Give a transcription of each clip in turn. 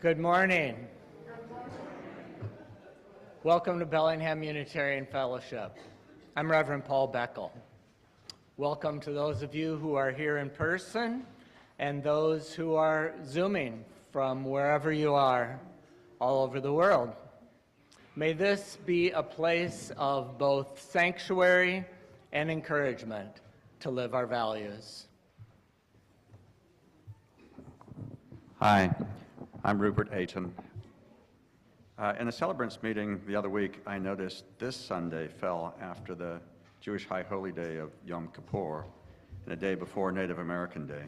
Good morning. Welcome to Bellingham Unitarian Fellowship. I'm Reverend Paul Beckel. Welcome to those of you who are here in person and those who are Zooming from wherever you are all over the world. May this be a place of both sanctuary and encouragement to live our values. Hi, I'm Rupert Ayton. In a celebrants meeting the other week, I noticed this Sunday fell after the Jewish High Holy Day of Yom Kippur and a day before Native American Day.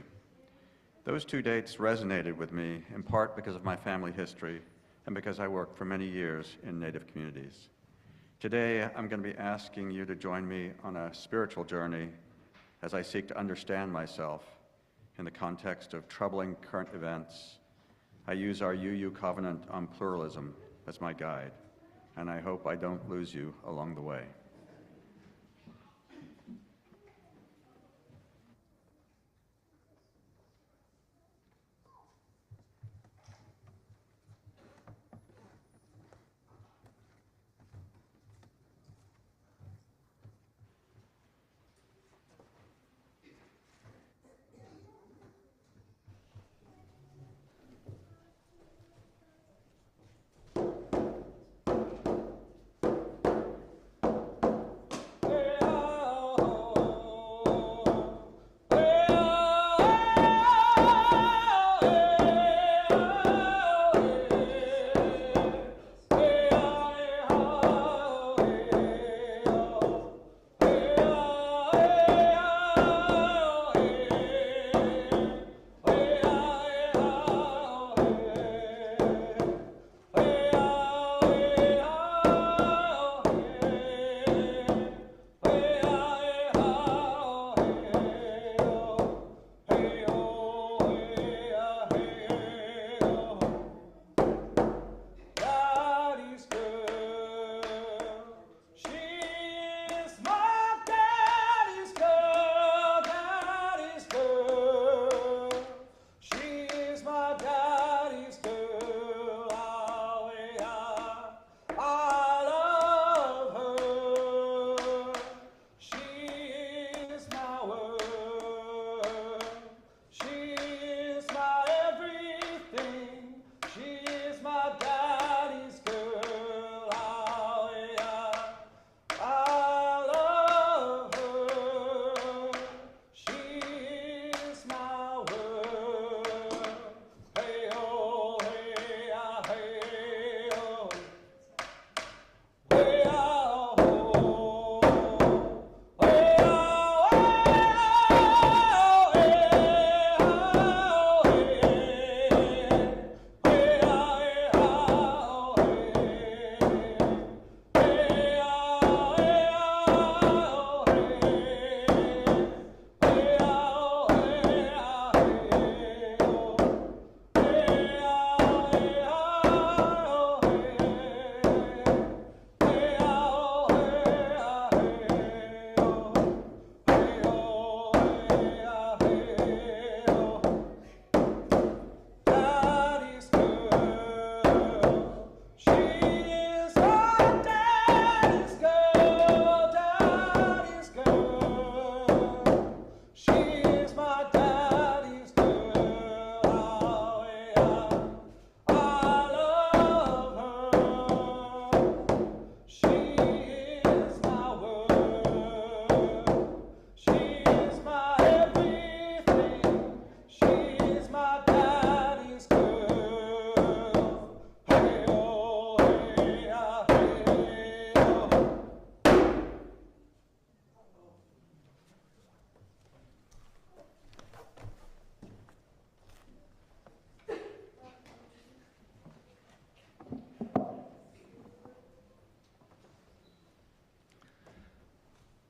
Those two dates resonated with me in part because of my family history and because I worked for many years in Native communities. Today, I'm going to be asking you to join me on a spiritual journey as I seek to understand myself in the context of troubling current events. I use our UU Covenant on Pluralism as my guide, and I hope I don't lose you along the way.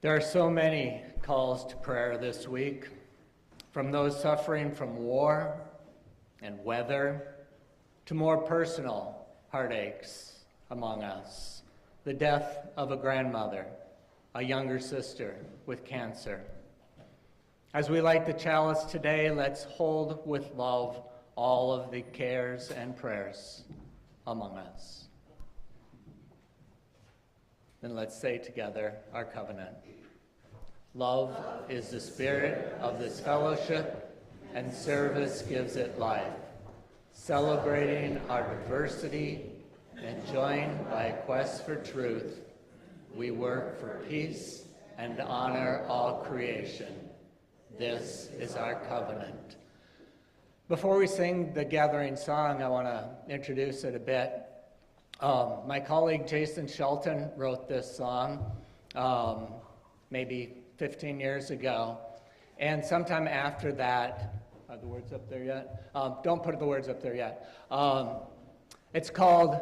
There are so many calls to prayer this week, from those suffering from war and weather to more personal heartaches among us, the death of a grandmother, a younger sister with cancer. As we light the chalice today, let's hold with love all of the cares and prayers among us. Then let's say together our covenant. Love is the spirit of this fellowship, and service gives it life. Celebrating our diversity and joined by a quest for truth, we work for peace and honor all creation. This is our covenant. Before we sing the gathering song, I want to introduce it a bit. My colleague Jason Shelton wrote this song maybe 15 years ago, and sometime after that, are the words up there yet? Don't put the words up there yet. It's called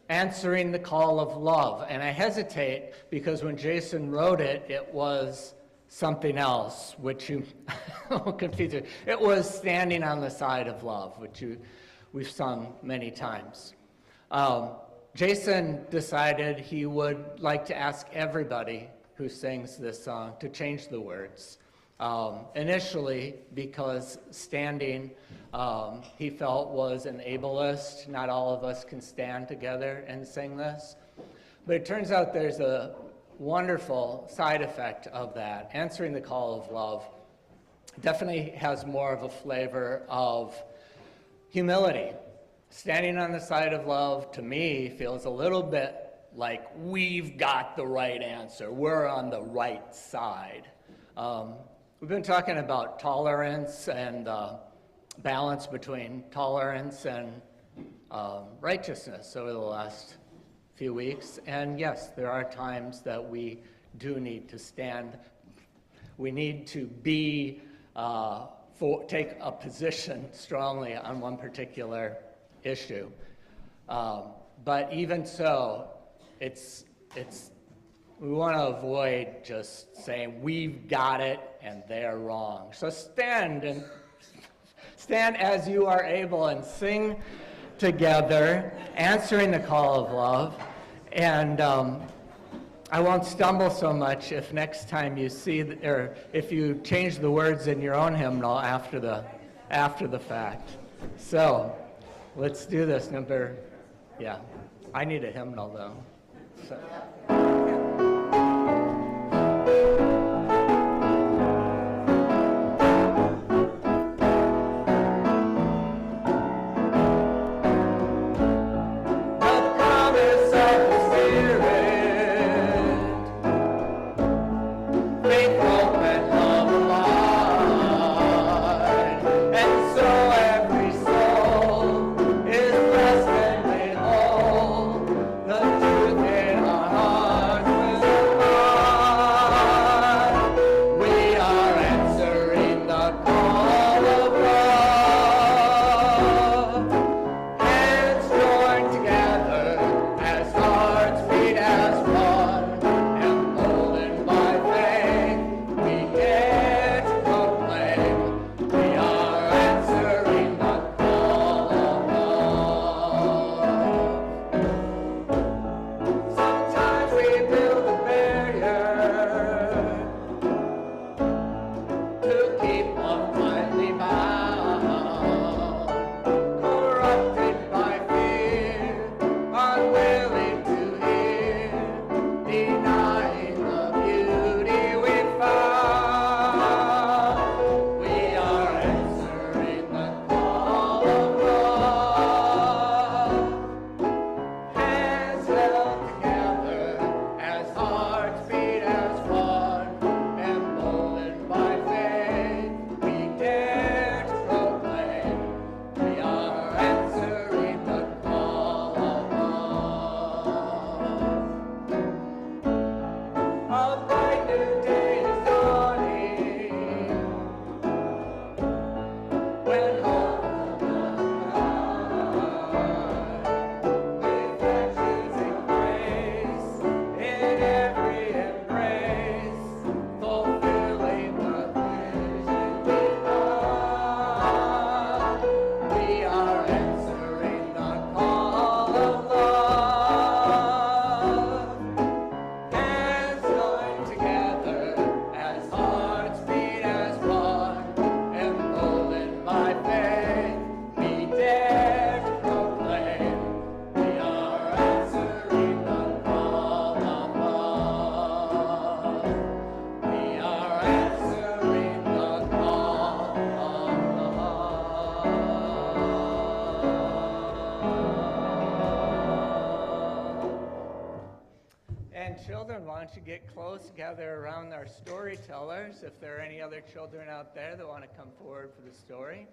Answering the Call of Love, and I hesitate because when Jason wrote it, it was something else, which you confuse it. It was Standing on the Side of Love, which we've sung many times. Jason decided he would like to ask everybody who sings this song to change the words. Initially, because standing, he felt was an ableist. Not all of us can stand together and sing this. But it turns out there's a wonderful side effect of that. Answering the Call of Love definitely has more of a flavor of humility. Standing on the side of love, to me, feels a little bit like we've got the right answer. We're on the right side. We've been talking about tolerance and balance between tolerance and righteousness over the last few weeks. And yes, there are times that we do need to stand. We need to take a position strongly on one particular issue. But even so, we want to avoid just saying we've got it and they're wrong. So stand as you are able and sing together, answering the call of love. And I won't stumble so much if next time you see, or if you change the words in your own hymnal after the fact. So let's do this. I need a hymnal though. So. The truth in our hearts. children, why don't you get close, gather around our storytellers. If there are any other children out there that want to come forward for the story.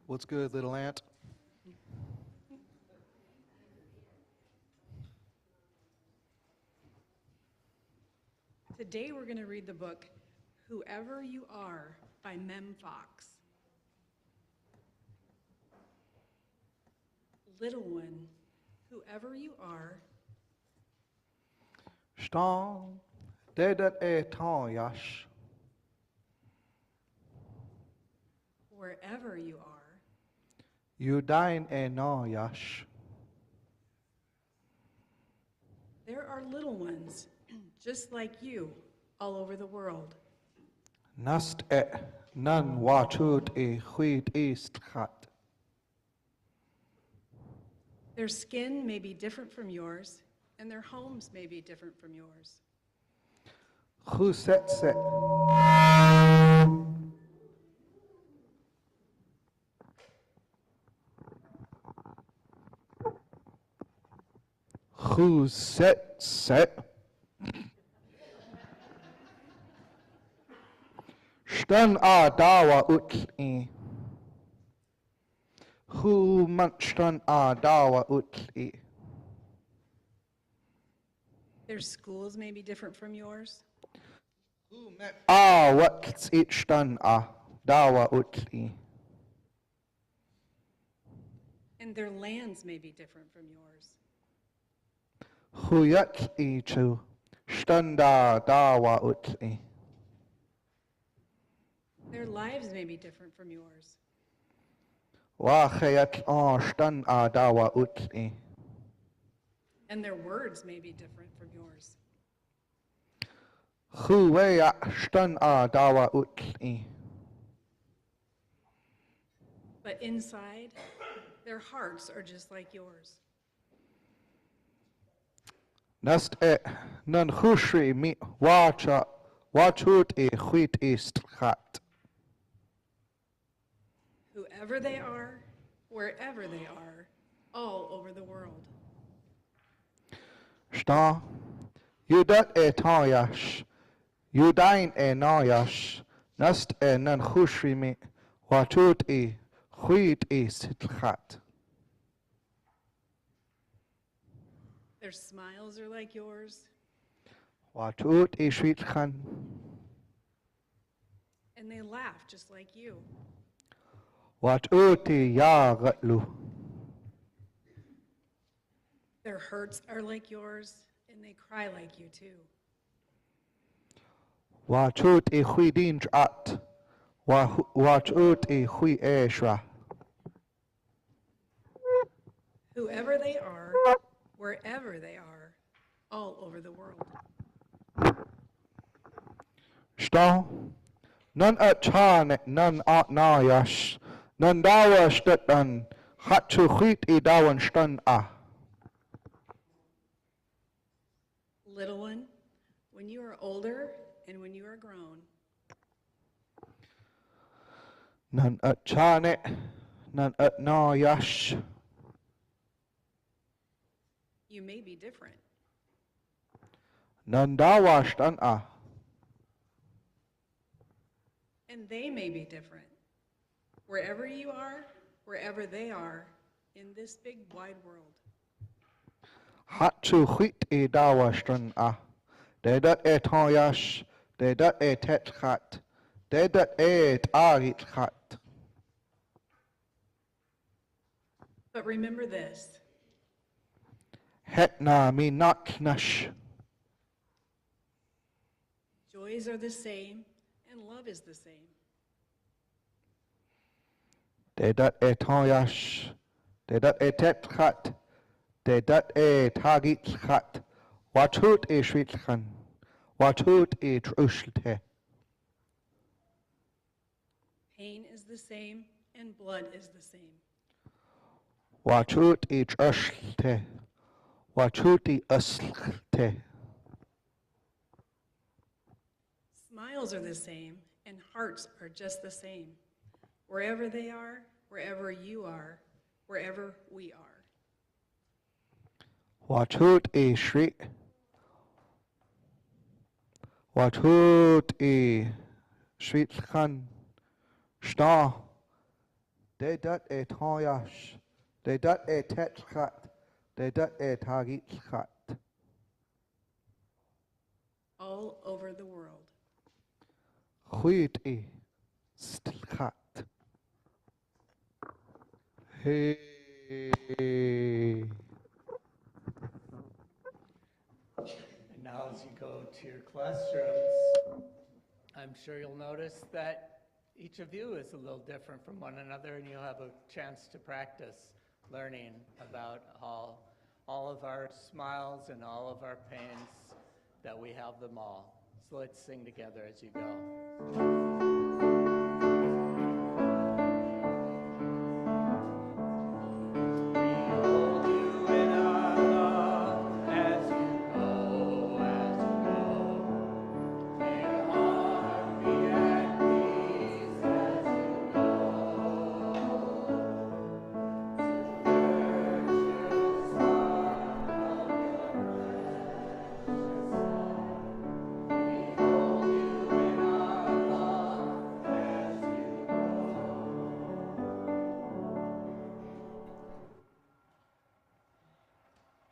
What's good, little ant? Today we're going to read the book Whoever You Are by Mem Fox. Little one, whoever you are, Stan, dedat etan yash. wherever you are, You dine na yash. there are little ones just like you all over the world. Nast nan watut huit east gat. Their skin may be different from yours, and their homes may be different from yours. Who set set? Who set? Stan dawa utli. Who munstan dawa utli. Their schools may be different from yours, What's it stan dawa utli. and their lands may be different from yours. Who yatli chu standa dawa utli. Their lives may be different from yours. Wachayat stan dawa utli. And their words may be different from yours. Who wea stan dawa utli. But inside, their hearts are just like yours. Nast nan hushri mi wachut huit east gat. Whoever they are, wherever they are, all over the world. Stan, you dat tayash, you dine nayash, nast nan hushri mi wachut huit east gat. Their smiles are like yours, Wachut sweet khan. and they laugh just like you. Wachut yagatlu. Their hurts are like yours, and they cry like you too. Wachut huidin at. Wachut hui eshra. Whoever they are, wherever they are, all over the world. Stan, nan chan, nan nayash, nan dawa statan, hatu huit dawan stan Little one, when you are older and when you are grown, Nan chan, nan nayash. you may be different. Nan dawa stan And they may be different. Wherever you are, wherever they are, in this big wide world. Hatu huit dawa stan Dedat tayash, dedat tet gat, dedat arit gat. But remember this, Hetna mi nash. joys are the same and love is the same. Dedat tayash, dedat tet gat, dedat tagit gat. Wachut shwitchan, wachut trushlte. Pain is the same and blood is the same. Wachut trushlte, Wachuti aslte. Smiles are the same, and hearts are just the same. Wherever they are, wherever you are, wherever we are. Wachuti shri. Wachuti shritkan. Sta. De dat Ayton yash. De dat tetchat. De dat tagitchat. All over the world. Huiti stilkat. Hey. And now as you go to your classrooms, I'm sure you'll notice that each of you is a little different from one another, and you'll have a chance to practice learning about all of our smiles and all of our pains, that we have them all. So let's sing together as you go.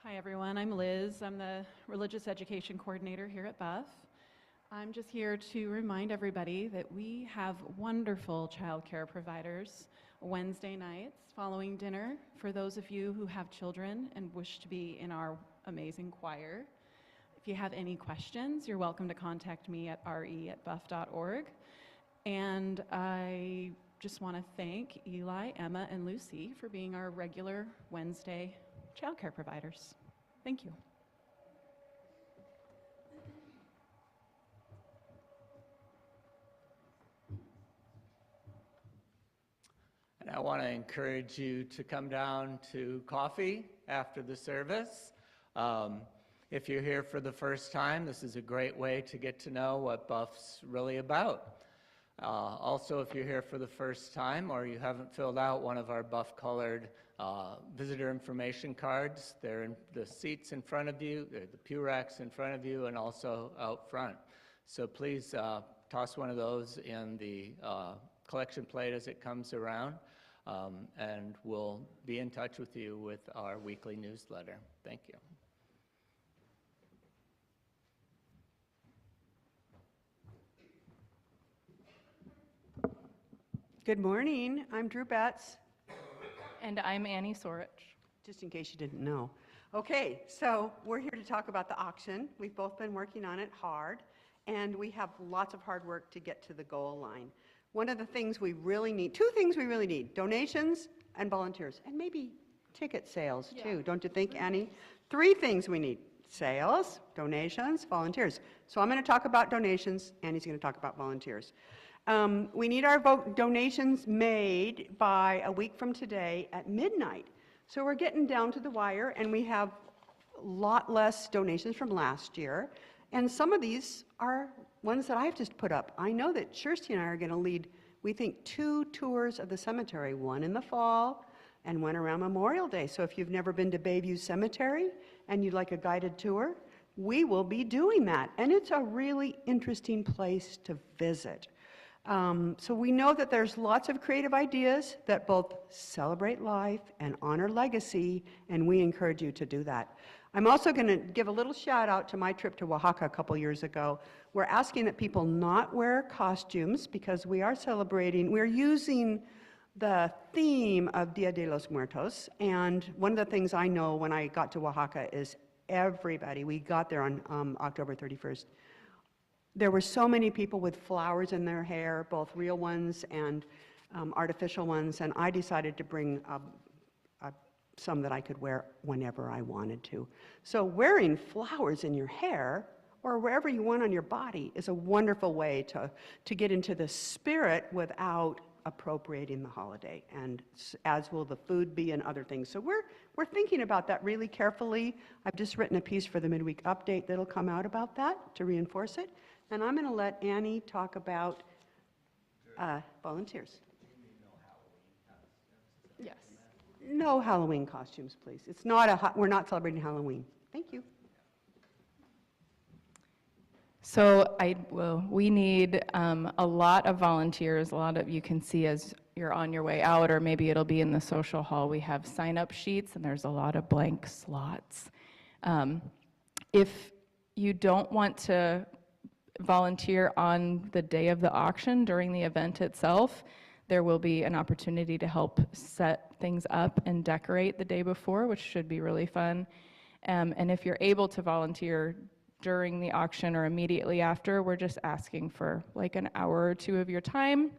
Hi everyone, I'm Liz. I'm the Religious Education Coordinator here at Buff. I'm just here to remind everybody that we have wonderful childcare providers Wednesday nights following dinner for those of you who have children and wish to be in our amazing choir. If you have any questions, you're welcome to contact me at re@buff.org. And I just want to thank Eli, Emma, and Lucy for being our regular Wednesday childcare providers. Thank you. And I want to encourage you to come down to coffee after the service. If you're here for the first time, this is a great way to get to know what Buff's really about. Also, if you're here for the first time or you haven't filled out one of our Buff-colored visitor information cards, they're in the seats in front of you, they're the pew racks in front of you, and also out front. So please toss one of those in the collection plate as it comes around, and we'll be in touch with you with our weekly newsletter. Thank you. Good morning. I'm Drew Betts, And I'm Annie Sorich. just in case you didn't know. Okay, so we're here to talk about the auction. We've both been working on it hard, and we have lots of hard work to get to the goal line. One of the things we really need, two things we really need, donations and volunteers, and maybe ticket sales too, don't you think, Annie? Three things we need: sales, donations, volunteers. So I'm going to talk about donations, Annie's going to talk about volunteers. We need our donations made by a week from today at midnight. So we're getting down to the wire, and we have a lot less donations from last year. And some of these are ones that I've just put up. I know that Kirsty and I are going to lead, we think, 2 tours of the cemetery, one in the fall and one around Memorial Day. So if you've never been to Bayview Cemetery and you'd like a guided tour, we will be doing that. And it's a really interesting place to visit. So we know that there's lots of creative ideas that both celebrate life and honor legacy, and we encourage you to do that. I'm also going to give a little shout out to my trip to Oaxaca a couple years ago. We're asking that people not wear costumes because we are celebrating, we're using the theme of Dia de los Muertos, and one of the things I know when I got to Oaxaca is everybody, we got there on October 31st, there were so many people with flowers in their hair, both real ones and artificial ones, and I decided to bring some that I could wear whenever I wanted to. So wearing flowers in your hair or wherever you want on your body is a wonderful way to get into the spirit without appropriating the holiday, and as will the food be and other things. So we're thinking about that really carefully. I've just written a piece for the midweek update that'll come out about that to reinforce it. And I'm going to let Annie talk about volunteers. Yes. No Halloween costumes, please. It's not we're not celebrating Halloween. Thank you. So we need a lot of volunteers. A lot of you can see as you're on your way out, or maybe it'll be in the social hall. We have sign-up sheets, and there's a lot of blank slots. If you don't want to volunteer on the day of the auction during the event itself, there will be an opportunity to help set things up and decorate the day before, which should be really fun. And if you're able to volunteer during the auction or immediately after, we're just asking for like an hour or two of your time.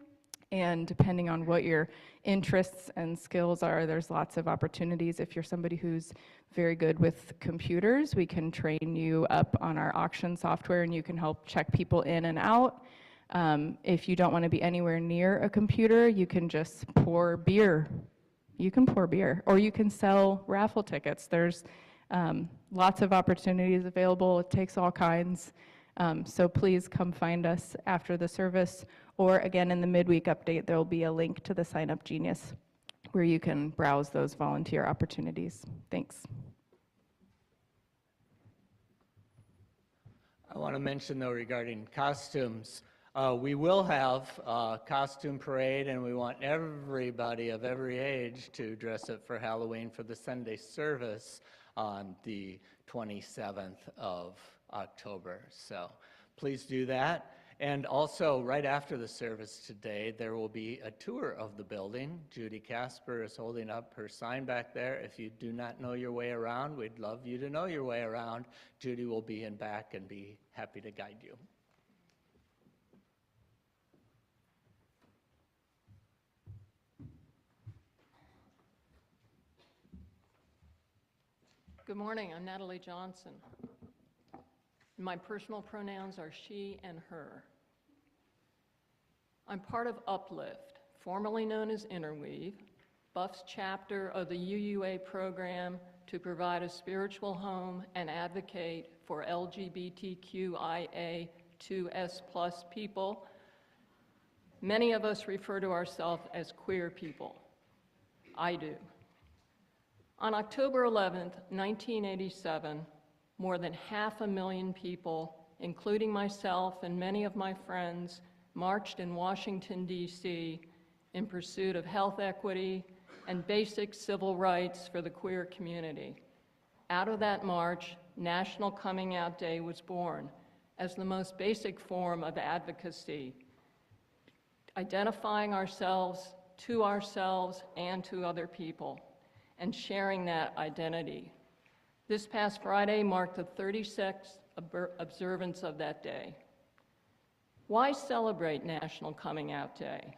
And depending on what your interests and skills are, there's lots of opportunities. If you're somebody who's very good with computers, we can train you up on our auction software and you can help check people in and out. If you don't want to be anywhere near a computer, you can just pour beer. You can pour beer, or you can sell raffle tickets. There's lots of opportunities available. It takes all kinds. So please come find us after the service, or again in the midweek update, there will be a link to the Sign Up Genius where you can browse those volunteer opportunities. Thanks. I want to mention, though, regarding costumes, we will have a costume parade, and we want everybody of every age to dress up for Halloween for the Sunday service on the 27th of October. So please do that. And also, right after the service today, there will be a tour of the building. Judy Casper is holding up her sign back there. If you do not know your way around, we'd love you to know your way around. Judy will be in back and be happy to guide you. Good morning, I'm Natalie Johnson. My personal pronouns are she and her. I'm part of Uplift, formerly known as Interweave, Buff's chapter of the UUA program to provide a spiritual home and advocate for LGBTQIA2S+ people. Many of us refer to ourselves as queer people. I do. On October 11th, 1987, more than 500,000 people, including myself and many of my friends, marched in Washington, D.C. in pursuit of health equity and basic civil rights for the queer community. Out of that march, National Coming Out Day was born as the most basic form of advocacy, identifying ourselves and to other people, and sharing that identity. This past Friday marked the 36th observance of that day. Why celebrate National Coming Out Day?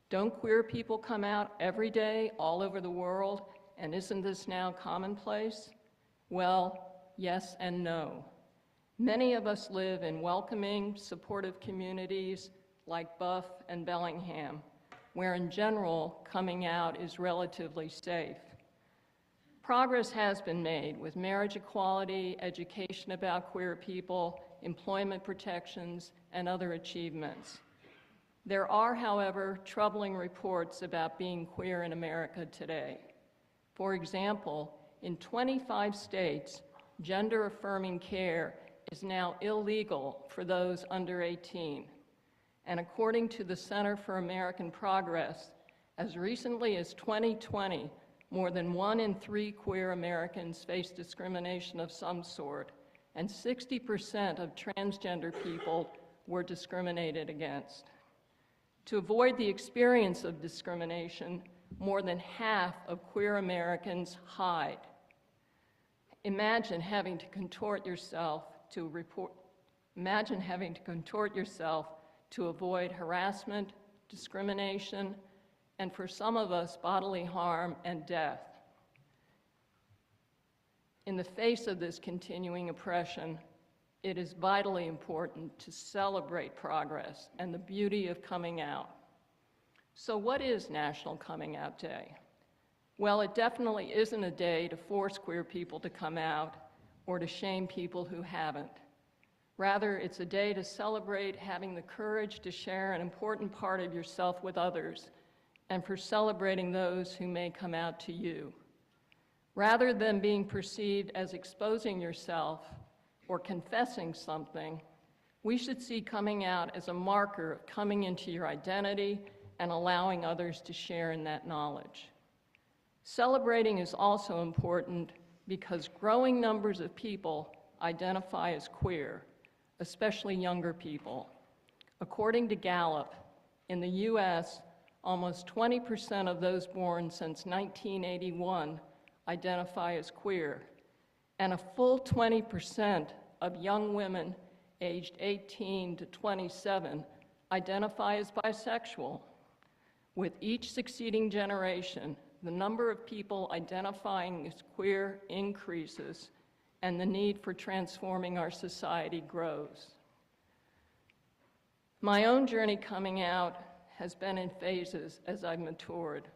Don't queer people come out every day all over the world, and isn't this now commonplace? Well, yes and no. Many of us live in welcoming, supportive communities like Buff and Bellingham, where in general, coming out is relatively safe. Progress has been made with marriage equality, education about queer people, employment protections, and other achievements. There are, however, troubling reports about being queer in America today. For example, in 25 states, gender-affirming care is now illegal for those under 18. And according to the Center for American Progress, as recently as 2020, more than 1 in 3 queer Americans face discrimination of some sort, and 60% of transgender people were discriminated against. To avoid the experience of discrimination, more than half of queer Americans hide. Imagine having to contort yourself to avoid harassment, discrimination, and for some of us, bodily harm and death. In the face of this continuing oppression, it is vitally important to celebrate progress and the beauty of coming out. So what is National Coming Out Day? Well, it definitely isn't a day to force queer people to come out or to shame people who haven't. Rather, it's a day to celebrate having the courage to share an important part of yourself with others and for celebrating those who may come out to you. Rather than being perceived as exposing yourself or confessing something, we should see coming out as a marker of coming into your identity and allowing others to share in that knowledge. Celebrating is also important because growing numbers of people identify as queer, especially younger people. According to Gallup, in the US, almost 20% of those born since 1981 identify as queer, and a full 20% of young women aged 18 to 27 identify as bisexual. With each succeeding generation, the number of people identifying as queer increases, and the need for transforming our society grows. My own journey coming out has been in phases as I've matured.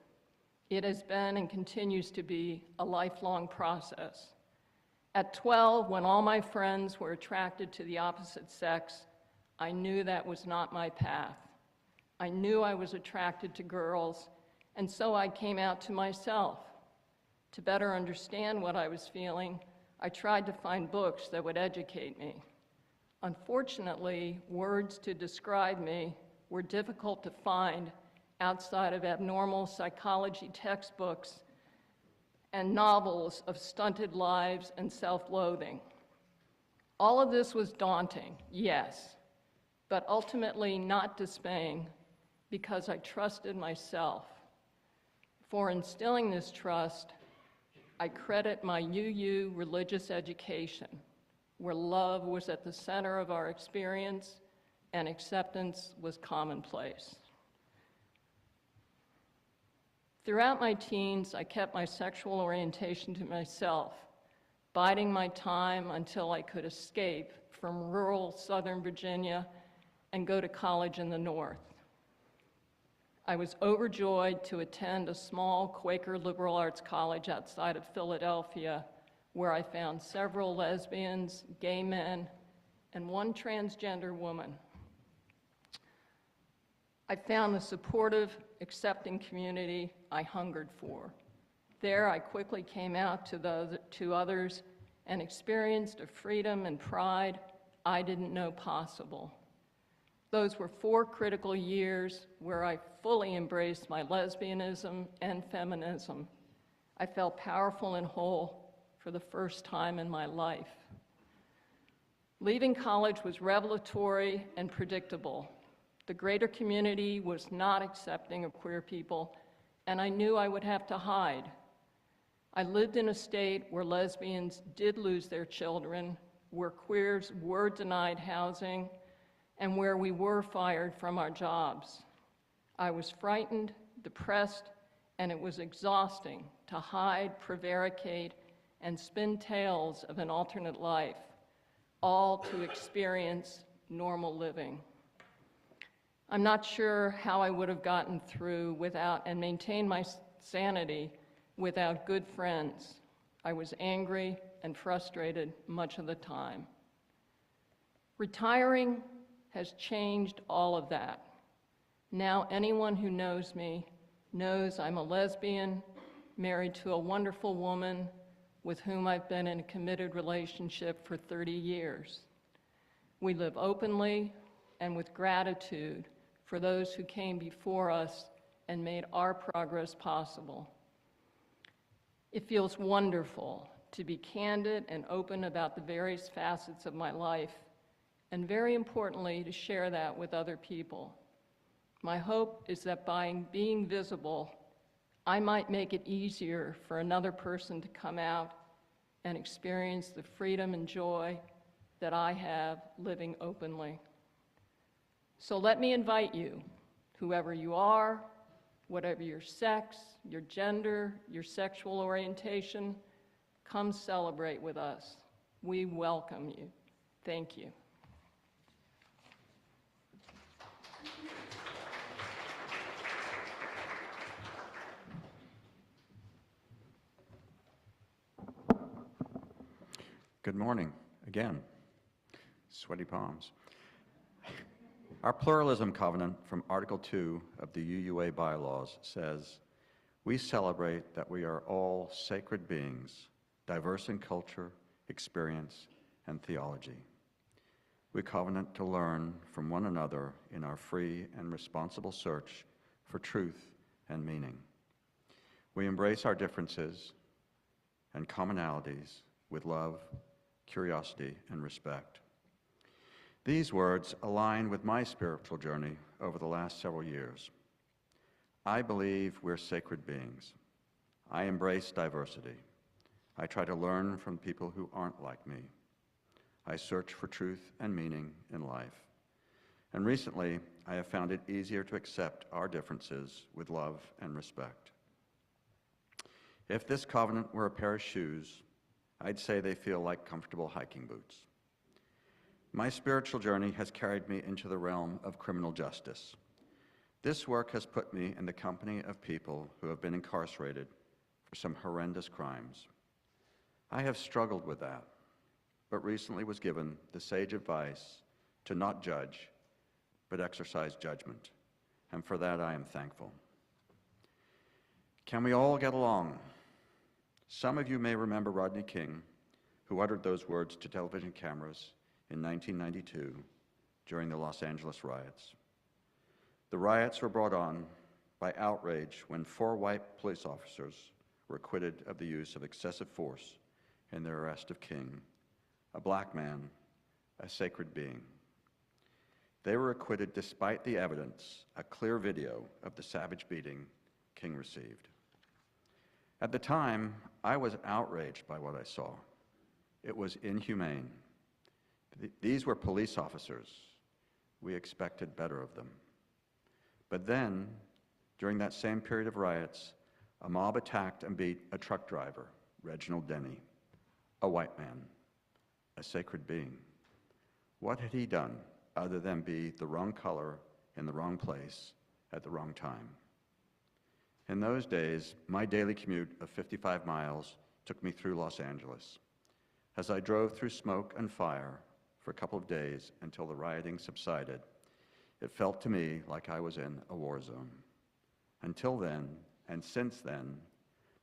It has been and continues to be a lifelong process. At 12, when all my friends were attracted to the opposite sex, I knew that was not my path. I knew I was attracted to girls, and so I came out to myself. To better understand what I was feeling, I tried to find books that would educate me. Unfortunately, words to describe me were difficult to find outside of abnormal psychology textbooks and novels of stunted lives and self-loathing. All of this was daunting, yes, but ultimately not dismaying because I trusted myself. For instilling this trust, I credit my UU religious education, where love was at the center of our experience and acceptance was commonplace. Throughout my teens, I kept my sexual orientation to myself, biding my time until I could escape from rural Southern Virginia and go to college in the North. I was overjoyed to attend a small Quaker liberal arts college outside of Philadelphia, where I found several lesbians, gay men, and one transgender woman. I found the supportive, accepting community I hungered for. There, I quickly came out to others and experienced a freedom and pride I didn't know possible. Those were 4 critical years where I fully embraced my lesbianism and feminism. I felt powerful and whole for the first time in my life. Leaving college was revelatory and predictable. The greater community was not accepting of queer people, and I knew I would have to hide. I lived in a state where lesbians did lose their children, where queers were denied housing, and where we were fired from our jobs. I was frightened, depressed, and it was exhausting to hide, prevaricate, and spin tales of an alternate life, all to experience normal living. I'm not sure how I would have gotten through without and maintained my sanity without good friends. I was angry and frustrated much of the time. Retiring has changed all of that. Now anyone who knows me knows I'm a lesbian, married to a wonderful woman with whom I've been in a committed relationship for 30 years. We live openly and with gratitude for those who came before us and made our progress possible. It feels wonderful to be candid and open about the various facets of my life, and very importantly, to share that with other people. My hope is that by being visible, I might make it easier for another person to come out and experience the freedom and joy that I have living openly. So let me invite you, whoever you are, whatever your sex, your gender, your sexual orientation, come celebrate with us. We welcome you. Thank you. Good morning, again. Sweaty palms. Our pluralism covenant from Article 2 of the UUA bylaws says, "We celebrate that we are all sacred beings, diverse in culture, experience, and theology. We covenant to learn from one another in our free and responsible search for truth and meaning. We embrace our differences and commonalities with love, curiosity, and respect." These words align with my spiritual journey over the last several years. I believe we're sacred beings. I embrace diversity. I try to learn from people who aren't like me. I search for truth and meaning in life. And recently, I have found it easier to accept our differences with love and respect. If this covenant were a pair of shoes, I'd say they feel like comfortable hiking boots. My spiritual journey has carried me into the realm of criminal justice. This work has put me in the company of people who have been incarcerated for some horrendous crimes. I have struggled with that, but recently was given the sage advice to not judge, but exercise judgment, and for that I am thankful. Can we all get along? Some of you may remember Rodney King, who uttered those words to television cameras in 1992 during the Los Angeles riots. The riots were brought on by outrage when 4 white police officers were acquitted of the use of excessive force in their arrest of King, a black man, a sacred being. They were acquitted despite the evidence, a clear video of the savage beating King received. At the time, I was outraged by what I saw. It was inhumane. These were police officers. We expected better of them. But then, during that same period of riots, a mob attacked and beat a truck driver, Reginald Denny, a white man, a sacred being. What had he done other than be the wrong color in the wrong place at the wrong time? In those days, my daily commute of 55 miles took me through Los Angeles. As I drove through smoke and fire for a couple of days until the rioting subsided, it felt to me like I was in a war zone. Until then, and since then,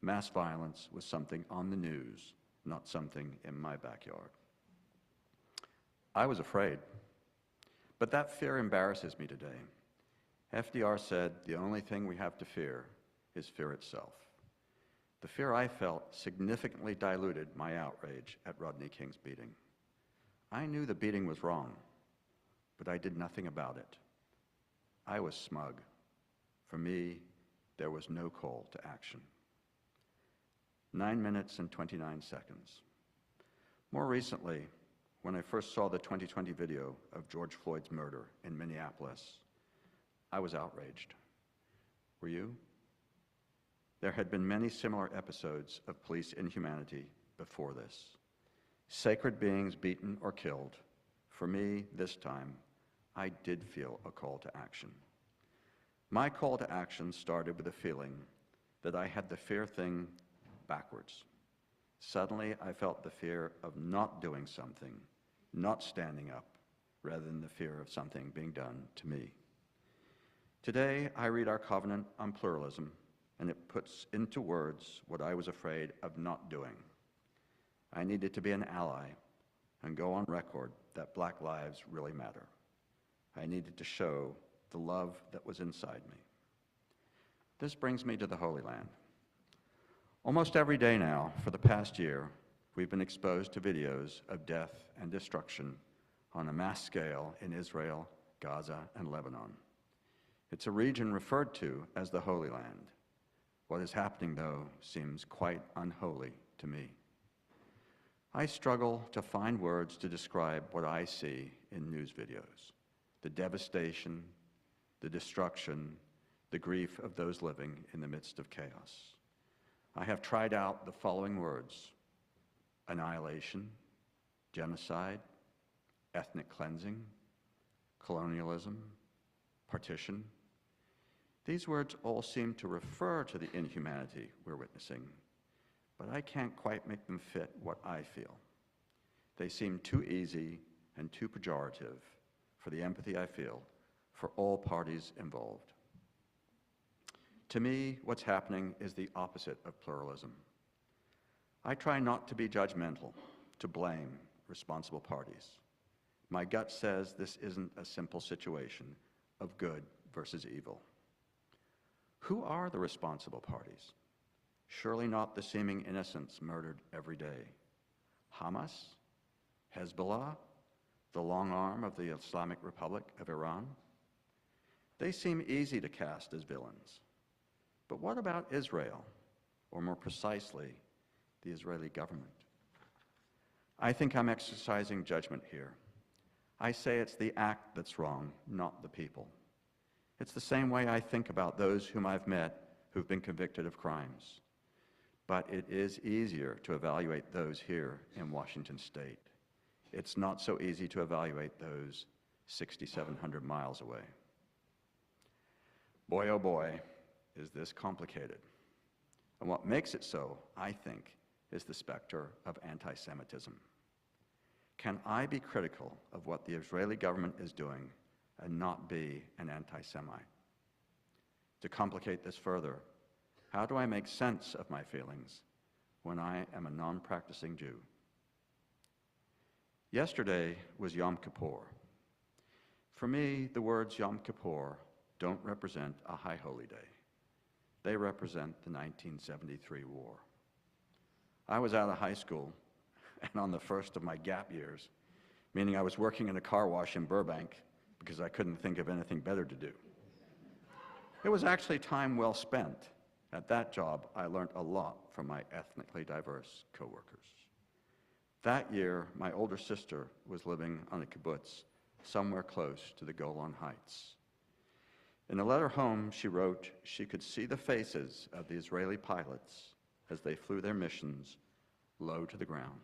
mass violence was something on the news, not something in my backyard. I was afraid, but that fear embarrasses me today. FDR said the only thing we have to fear is fear itself. The fear I felt significantly diluted my outrage at Rodney King's beating. I knew the beating was wrong, but I did nothing about it. I was smug. For me, there was no call to action. 9 minutes and 29 seconds. More recently, when I first saw the 2020 video of George Floyd's murder in Minneapolis, I was outraged. Were you? There had been many similar episodes of police inhumanity before this. Sacred beings beaten or killed. For me, this time, I did feel a call to action. My call to action started with a feeling that I had the fear thing backwards. Suddenly, I felt the fear of not doing something, not standing up, rather than the fear of something being done to me. Today, I read our covenant on pluralism, and it puts into words what I was afraid of not doing. I needed to be an ally and go on record that Black lives really matter. I needed to show the love that was inside me. This brings me to the Holy Land. Almost every day now, for the past year, we've been exposed to videos of death and destruction on a mass scale in Israel, Gaza, and Lebanon. It's a region referred to as the Holy Land. What is happening, though, seems quite unholy to me. I struggle to find words to describe what I see in news videos: the devastation, the destruction, the grief of those living in the midst of chaos. I have tried out the following words: annihilation, genocide, ethnic cleansing, colonialism, partition. These words all seem to refer to the inhumanity we're witnessing, but I can't quite make them fit what I feel. They seem too easy and too pejorative for the empathy I feel for all parties involved. To me, what's happening is the opposite of pluralism. I try not to be judgmental, to blame responsible parties. My gut says this isn't a simple situation of good versus evil. Who are the responsible parties? Surely not the seeming innocents murdered every day. Hamas? Hezbollah? The long arm of the Islamic Republic of Iran? They seem easy to cast as villains. But what about Israel, or more precisely, the Israeli government? I think I'm exercising judgment here. I say it's the act that's wrong, not the people. It's the same way I think about those whom I've met who've been convicted of crimes. But it is easier to evaluate those here in Washington State. It's not so easy to evaluate those 6,700 miles away. Boy, oh boy, is this complicated. And what makes it so, I think, is the specter of anti-Semitism. Can I be critical of what the Israeli government is doing and not be an anti-Semite? To complicate this further, how do I make sense of my feelings when I am a non-practicing Jew? Yesterday was Yom Kippur. For me, the words Yom Kippur don't represent a high holy day. They represent the 1973 war. I was out of high school and on the first of my gap years, meaning I was working in a car wash in Burbank because I couldn't think of anything better to do. It was actually time well spent. At that job, I learned a lot from my ethnically diverse coworkers. That year, my older sister was living on a kibbutz somewhere close to the Golan Heights. In a letter home, she wrote she could see the faces of the Israeli pilots as they flew their missions low to the ground.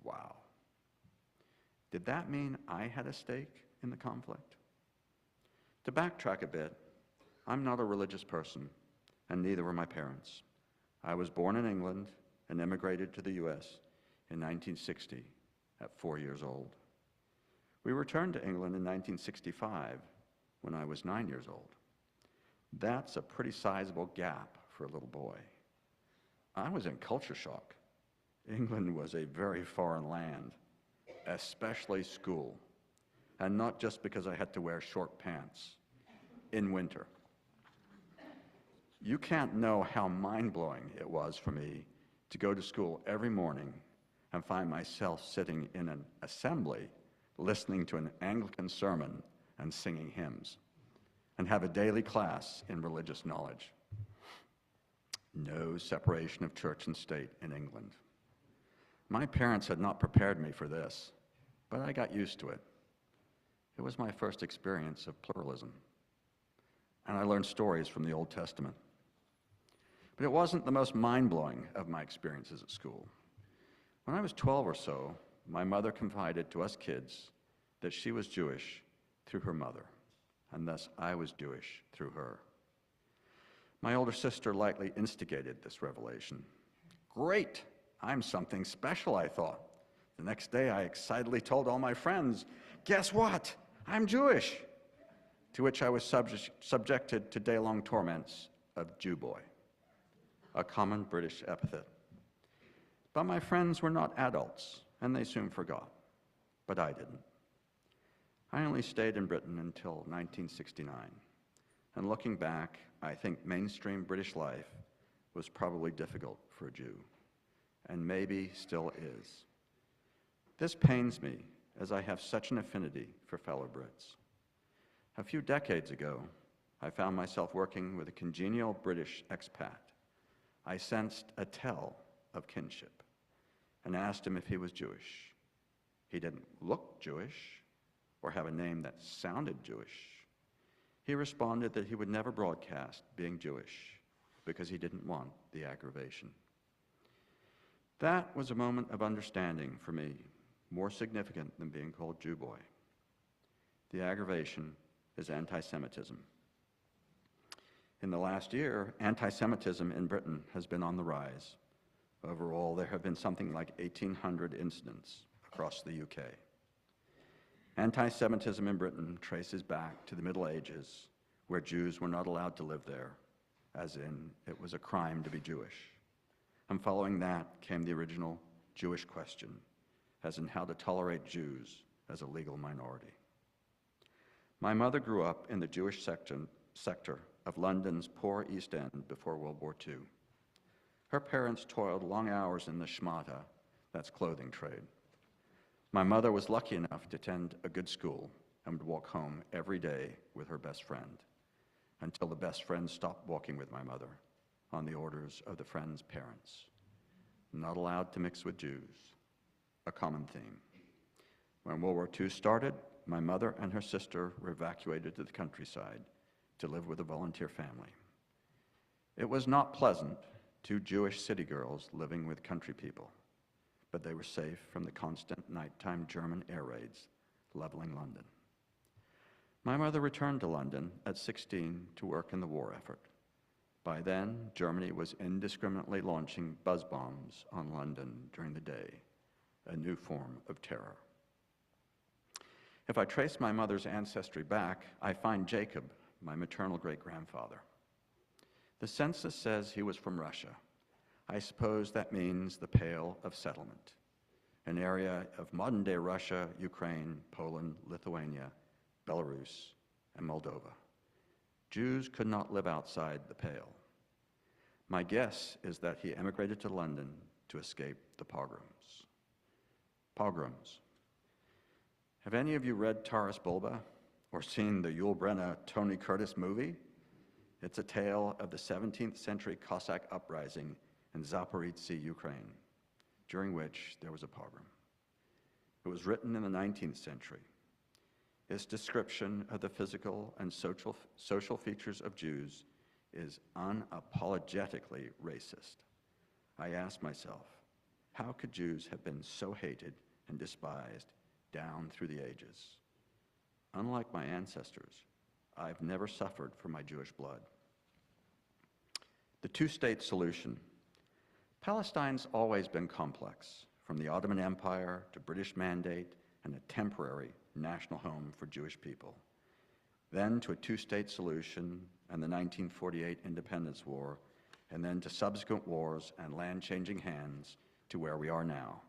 Wow. Did that mean I had a stake in the conflict? To backtrack a bit, I'm not a religious person, and neither were my parents. I was born in England and immigrated to the US in 1960 at 4 years old. We returned to England in 1965 when I was 9 years old. That's a pretty sizable gap for a little boy. I was in culture shock. England was a very foreign land, especially school, and not just because I had to wear short pants in winter. You can't know how mind-blowing it was for me to go to school every morning and find myself sitting in an assembly listening to an Anglican sermon and singing hymns, and have a daily class in religious knowledge. No separation of church and state in England. My parents had not prepared me for this, but I got used to it. It was my first experience of pluralism, and I learned stories from the Old Testament. But it wasn't the most mind-blowing of my experiences at school. When I was 12 or so, my mother confided to us kids that she was Jewish through her mother, and thus I was Jewish through her. My older sister likely instigated this revelation. Great, I'm something special, I thought. The next day, I excitedly told all my friends, guess what? I'm Jewish, to which I was subjected to day-long torments of Jew boy, a common British epithet. But my friends were not adults, and they soon forgot. But I didn't. I only stayed in Britain until 1969. And looking back, I think mainstream British life was probably difficult for a Jew, and maybe still is. This pains me, as I have such an affinity for fellow Brits. A few decades ago, I found myself working with a congenial British expat. I sensed a tell of kinship and asked him if he was Jewish. He didn't look Jewish or have a name that sounded Jewish. He responded that he would never broadcast being Jewish because he didn't want the aggravation. That was a moment of understanding for me, more significant than being called Jew boy. The aggravation is anti-Semitism. In the last year, anti-Semitism in Britain has been on the rise. Overall, there have been something like 1,800 incidents across the UK. Anti-Semitism in Britain traces back to the Middle Ages, where Jews were not allowed to live there, as in it was a crime to be Jewish. And following that came the original Jewish question, as in how to tolerate Jews as a legal minority. My mother grew up in the Jewish sector of London's poor East End before World War II. Her parents toiled long hours in the shmata, that's clothing trade. My mother was lucky enough to attend a good school and would walk home every day with her best friend, until the best friend stopped walking with my mother on the orders of the friend's parents. Not allowed to mix with Jews, a common theme. When World War II started, my mother and her sister were evacuated to the countryside to live with a volunteer family. It was not pleasant, two Jewish city girls living with country people, but they were safe from the constant nighttime German air raids leveling London. My mother returned to London at 16 to work in the war effort. By then, Germany was indiscriminately launching buzz bombs on London during the day, a new form of terror. If I trace my mother's ancestry back, I find Jacob, my maternal great-grandfather. The census says he was from Russia. I suppose that means the Pale of Settlement, an area of modern-day Russia, Ukraine, Poland, Lithuania, Belarus, and Moldova. Jews could not live outside the Pale. My guess is that he emigrated to London to escape the pogroms. Pogroms. Have any of you read Taras Bulba or seen the Yul Brynner Tony Curtis movie? It's a tale of the 17th century Cossack uprising in Zaporizhzhia, Ukraine, during which there was a pogrom. It was written in the 19th century. Its description of the physical and social features of Jews is unapologetically racist. I ask myself, how could Jews have been so hated and despised down through the ages? Unlike my ancestors, I've never suffered for my Jewish blood. The two-state solution. Palestine's always been complex, from the Ottoman Empire to British mandate and a temporary national home for Jewish people, then to a two-state solution and the 1948 Independence War, and then to subsequent wars and land changing hands to where we are now.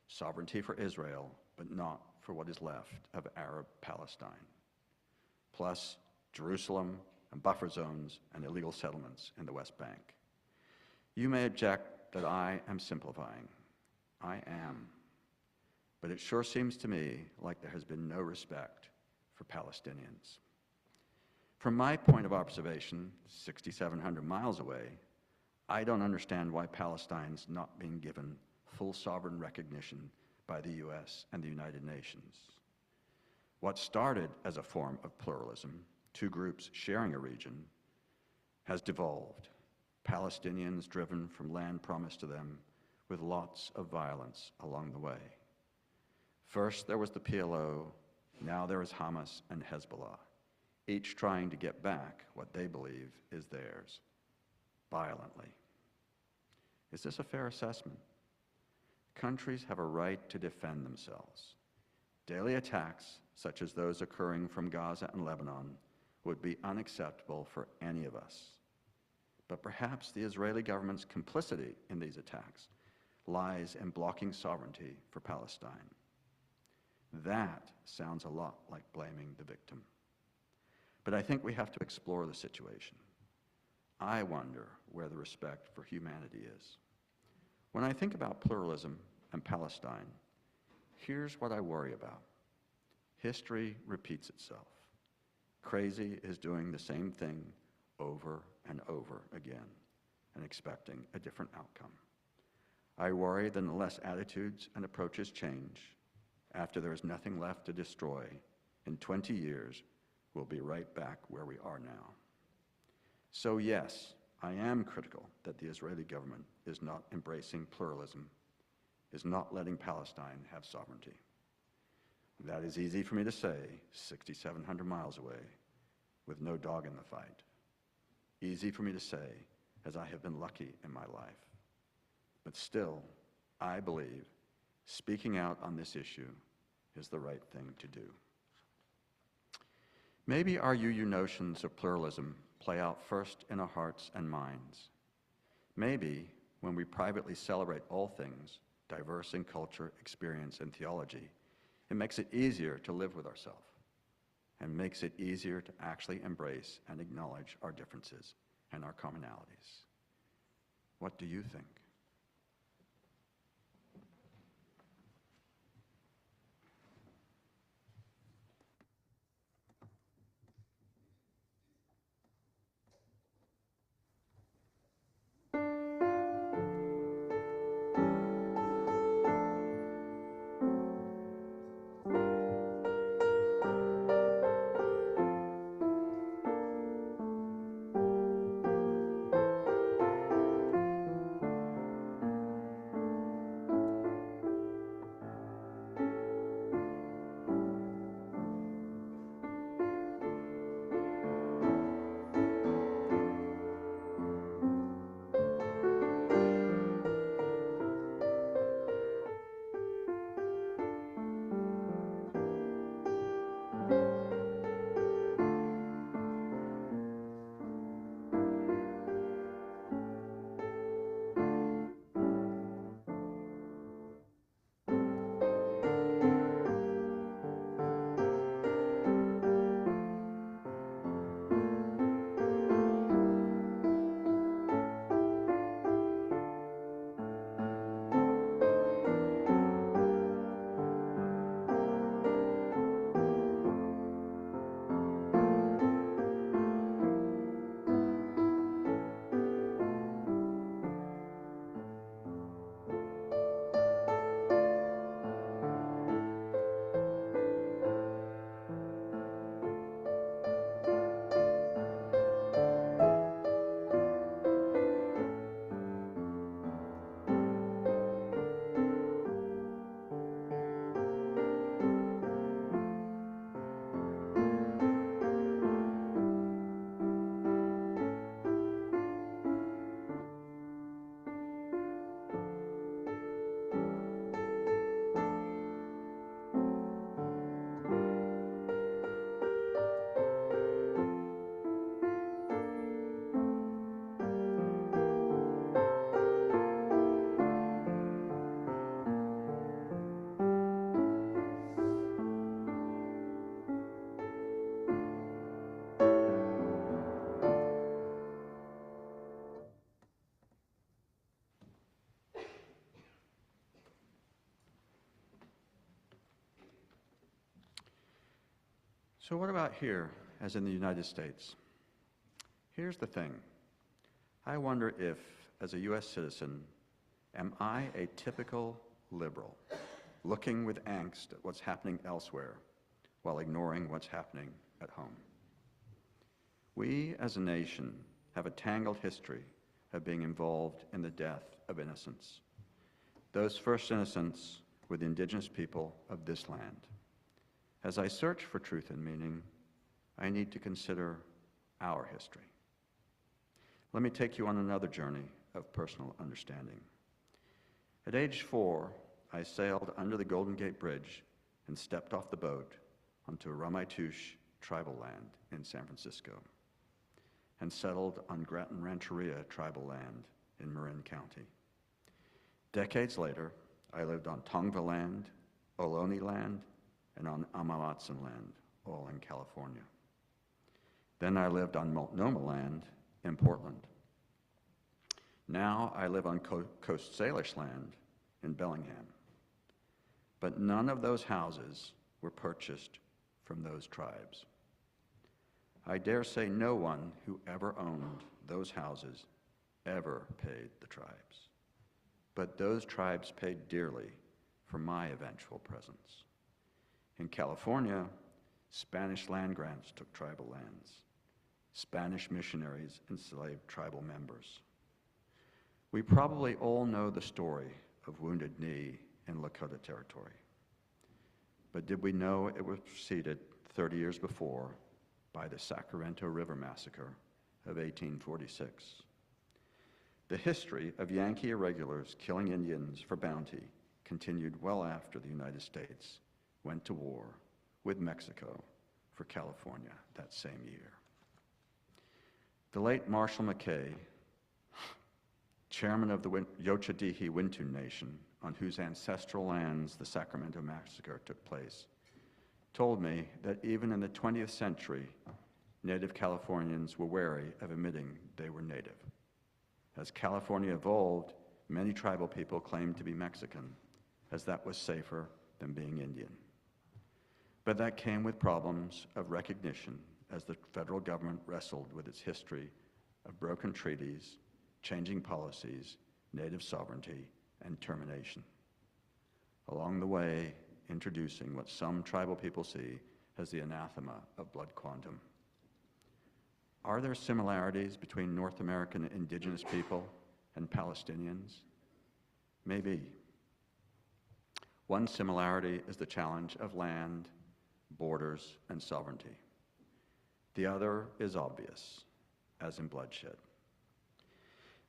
Sovereignty for Israel, but not for what is left of Arab Palestine. Plus Jerusalem and buffer zones and illegal settlements in the West Bank. You may object that I am simplifying. I am. But it sure seems to me like there has been no respect for Palestinians. From my point of observation, 6,700 miles away, I don't understand why Palestine's not being given full sovereign recognition by the US and the United Nations. What started as a form of pluralism, two groups sharing a region, has devolved. Palestinians driven from land promised to them with lots of violence along the way. First there was the PLO, now there is Hamas and Hezbollah, each trying to get back what they believe is theirs, violently. Is this a fair assessment? Countries have a right to defend themselves. Daily attacks, such as those occurring from Gaza and Lebanon, would be unacceptable for any of us. But perhaps the Israeli government's complicity in these attacks lies in blocking sovereignty for Palestine. That sounds a lot like blaming the victim. But I think we have to explore the situation. I wonder where the respect for humanity is. When I think about pluralism and Palestine, here's what I worry about. History repeats itself. Crazy is doing the same thing over and over again and expecting a different outcome. I worry that unless attitudes and approaches change, after there is nothing left to destroy, in 20 years, we'll be right back where we are now. So yes, I am critical that the Israeli government is not embracing pluralism, is not letting Palestine have sovereignty. That is easy for me to say, 6,700 miles away, with no dog in the fight. Easy for me to say, as I have been lucky in my life. But still, I believe Speaking out on this issue is the right thing to do. Maybe our UU notions of pluralism play out first in our hearts and minds. Maybe when we privately celebrate all things diverse in culture, experience, and theology, it makes it easier to live with ourselves and makes it easier to actually embrace and acknowledge our differences and our commonalities. What do you think? So what about here, as in the United States? Here's the thing. I wonder if, as a U.S. citizen, am I a typical liberal, looking with angst at what's happening elsewhere while ignoring what's happening at home? We, as a nation, have a tangled history of being involved in the death of innocents. Those first innocents were the indigenous people of this land. As I search for truth and meaning, I need to consider our history. Let me take you on another journey of personal understanding. At age 4, I sailed under the Golden Gate Bridge and stepped off the boat onto Ramaytush tribal land in San Francisco and settled on Grattan Rancheria tribal land in Marin County. Decades later, I lived on Tongva land, Ohlone land, and on Amamatsan land, all in California. Then I lived on Multnomah land in Portland. Now I live on Coast Salish land in Bellingham. But none of those houses were purchased from those tribes. I dare say no one who ever owned those houses ever paid the tribes. But those tribes paid dearly for my eventual presence. In California, Spanish land grants took tribal lands. Spanish missionaries enslaved tribal members. We probably all know the story of Wounded Knee in Lakota Territory. But did we know it was preceded 30 years before by the Sacramento River Massacre of 1846? The history of Yankee irregulars killing Indians for bounty continued well after the United States went to war with Mexico for California that same year. The late Marshall McKay, chairman of the Yochadihi Wintu Nation, on whose ancestral lands the Sacramento Massacre took place, told me that even in the 20th century, Native Californians were wary of admitting they were Native. As California evolved, many tribal people claimed to be Mexican, as that was safer than being Indian. But that came with problems of recognition as the federal government wrestled with its history of broken treaties, changing policies, Native sovereignty, and termination. Along the way, introducing what some tribal people see as the anathema of blood quantum. Are there similarities between North American indigenous people and Palestinians? Maybe. One similarity is the challenge of land, borders, and sovereignty. The other is obvious, as in bloodshed.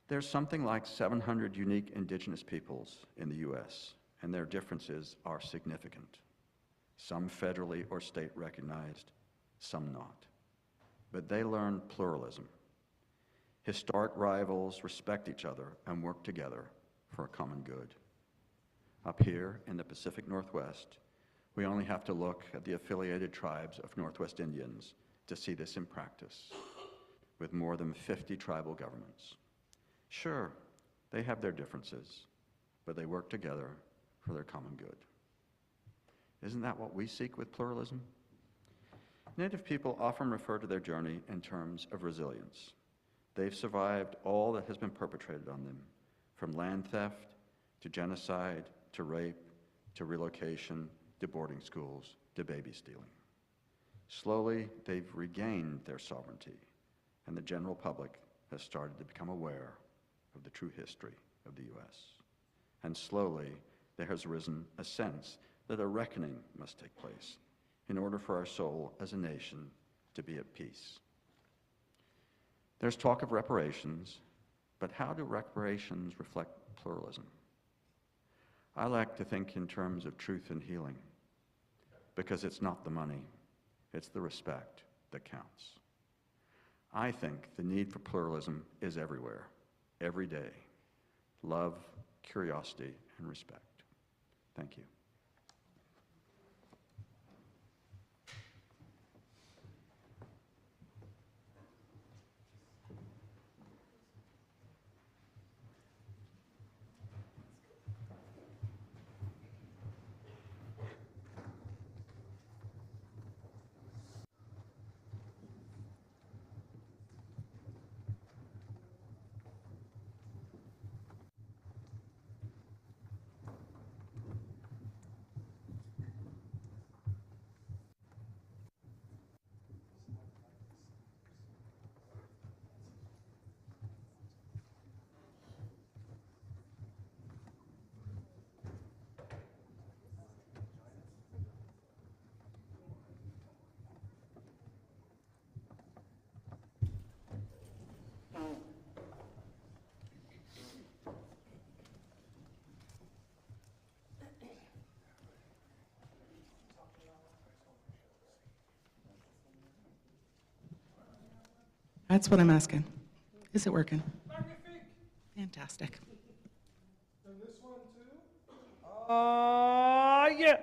There's something like 700 unique indigenous peoples in the US, and their differences are significant. Some federally or state recognized, some not. But they learn pluralism. Historic rivals respect each other and work together for a common good. Up here in the Pacific Northwest, we only have to look at the affiliated tribes of Northwest Indians to see this in practice, with more than 50 tribal governments. Sure, they have their differences, but they work together for their common good. Isn't that what we seek with pluralism? Native people often refer to their journey in terms of resilience. They've survived all that has been perpetrated on them, from land theft to genocide to rape to relocation to boarding schools to baby stealing. Slowly, they've regained their sovereignty, and the general public has started to become aware of the true history of the US. And slowly, there has arisen a sense that a reckoning must take place in order for our soul as a nation to be at peace. There's talk of reparations, but how do reparations reflect pluralism? I like to think in terms of truth and healing, because it's not the money, it's the respect that counts. I think the need for pluralism is everywhere, every day. Love, curiosity, and respect. Thank you. That's what I'm asking. Is it working? Fantastic. And this one too? Yeah.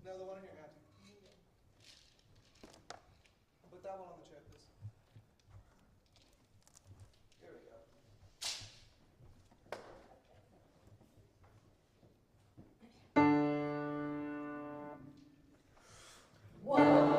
No, the one in your hand. Put that one on the chair, please. Here we go. One.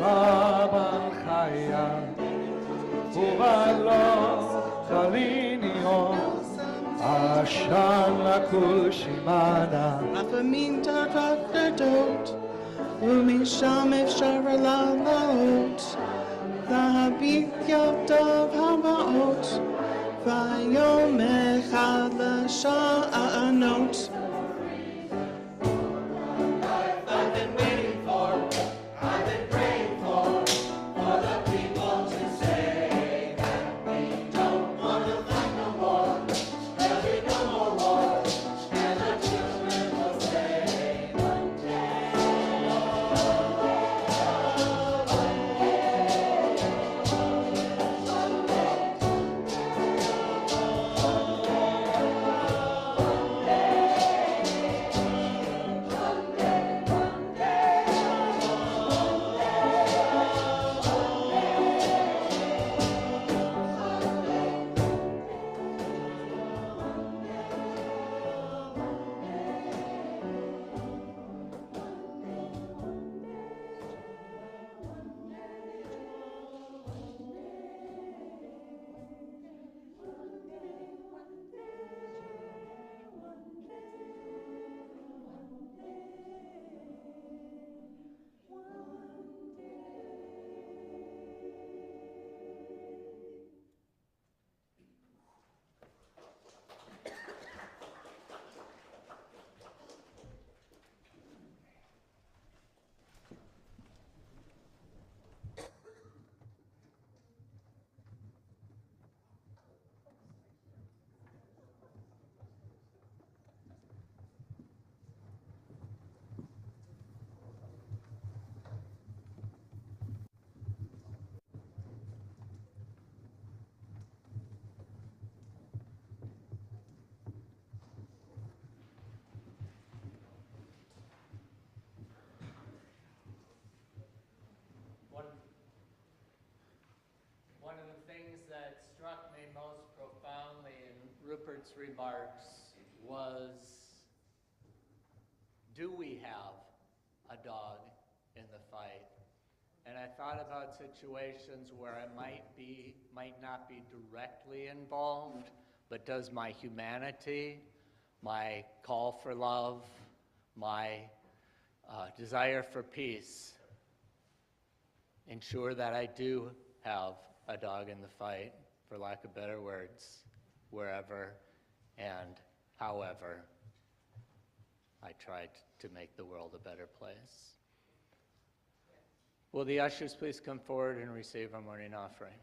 Aban Chaya, Ubalo Kalinio, Ashan Lakul Shimana, Rafamim Tarakadot, Umisham Efshar Lalot, Lahabit Yabdav Habaot, Vayom Echad Lasha'anot. One of the things that struck me most profoundly in Rupert's remarks was, do we have a dog in the fight? And I thought about situations where I might not be directly involved, but does my humanity, my call for love, my desire for peace ensure that I do have a dog in the fight, for lack of better words, wherever and however I tried to make the world a better place. Will the ushers please come forward and receive our morning offering?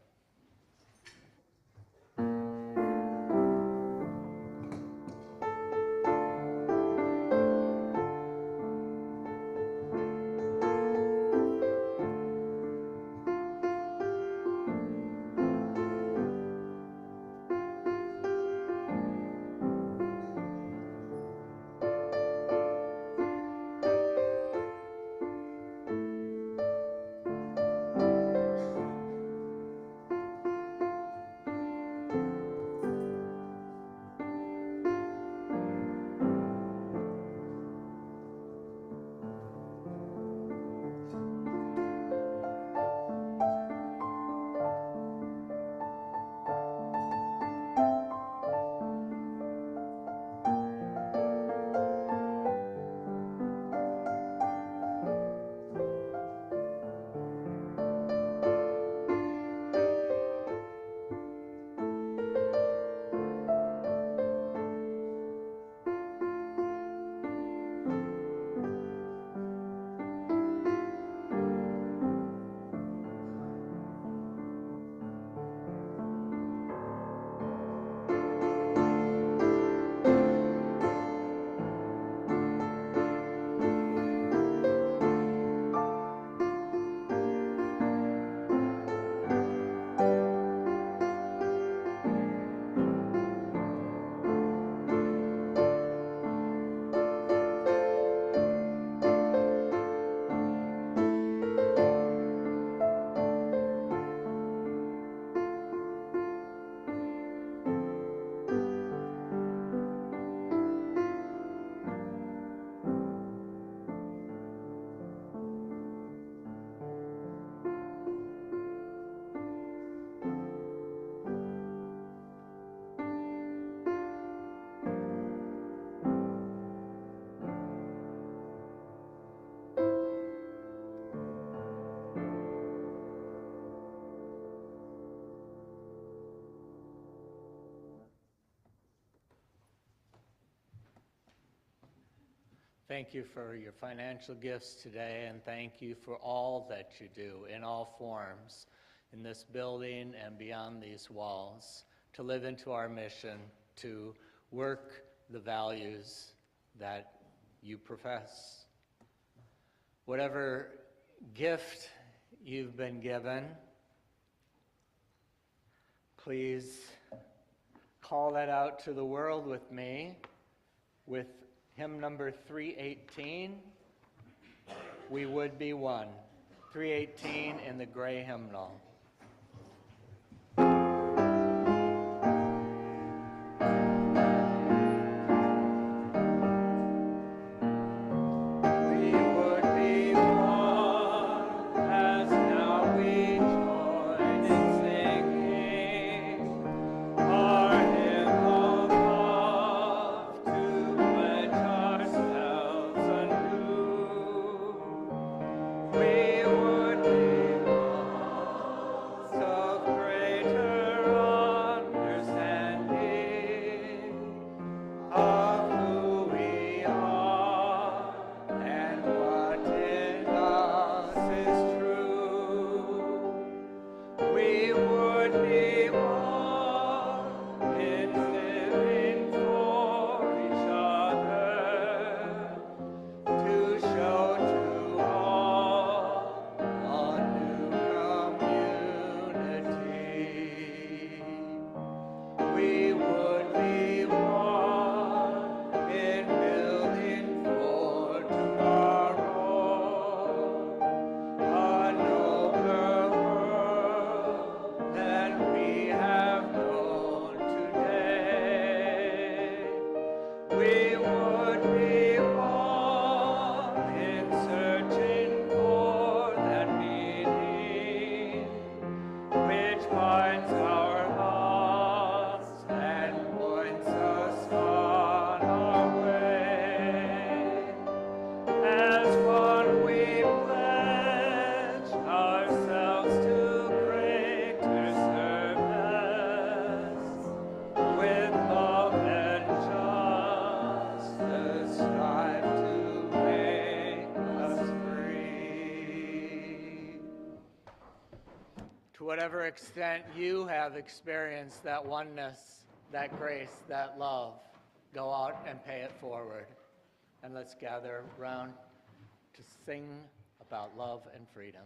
Thank you for your financial gifts today, and thank you for all that you do in all forms in this building and beyond these walls to live into our mission to work the values that you profess. Whatever gift you've been given, please call that out to the world with me with hymn number 318, We Would Be One. 318 in the gray hymnal. To whatever extent you have experienced that oneness, that grace, that love, go out and pay it forward. And let's gather around to sing about love and freedom.